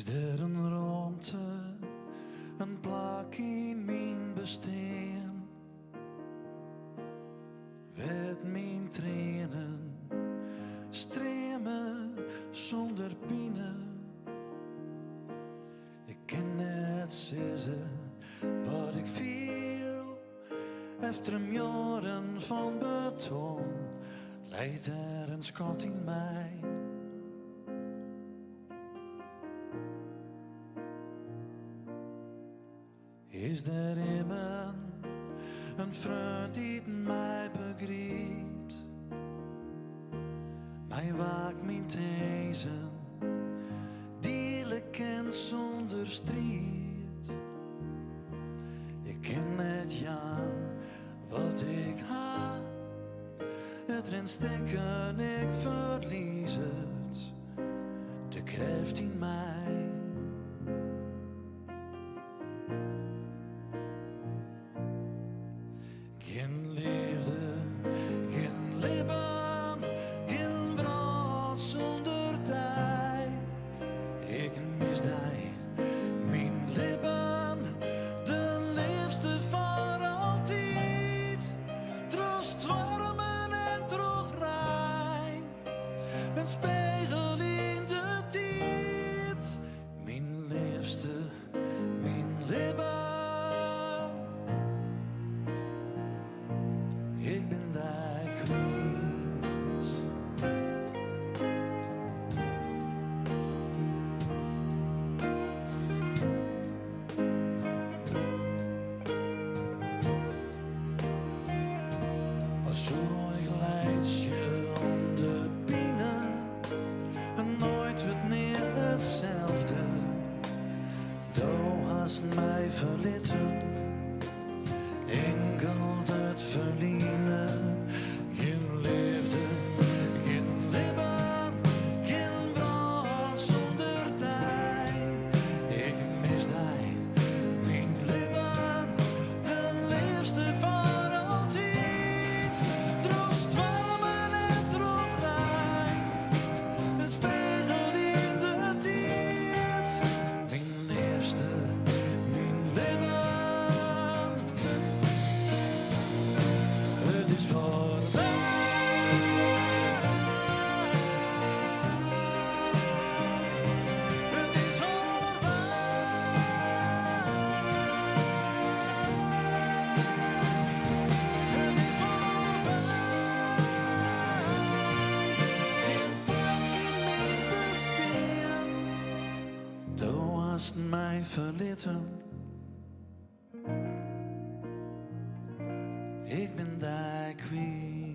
Is er een ruimte, een plek in mijn bestaan, werd mijn tranen stromen zonder pijn. Ik kan net zeggen wat ik viel, efter jaren van beton, leidt er een schat in mij. Is er iemand, een vriend die mij begrijpt, mij waakt mijn thezen, delen kent zonder strijd. Ik ken net Jan, wat ik ha, het erin steken, ik verlies het, de kracht in mij. Geen liefde, geen leven, geen brood zonder die. Ik mis die, mijn leven, de liefste voor altijd. Troost warmen en droog rein, een spiegel in de tijd. Mijn liefste, mijn leven. Ik ben daar kwijt. Als zo ik leid je om de binnen en nooit wordt meer hetzelfde. Du hast mij verlitten, enkel het verliezen. Geen liefde, geen leven, geen brood zonder die. Ik mis die, mijn leven, de liefste voor altijd. Troost warmen en droog rein, een spiegel in de tijd. Mijn liefste, mijn leven. Het is voorbij. Het is voorbij. Het is voorbij. Geen plek in mijn bestaan. Du hast mij verlitten. Ik ben daar kwijt.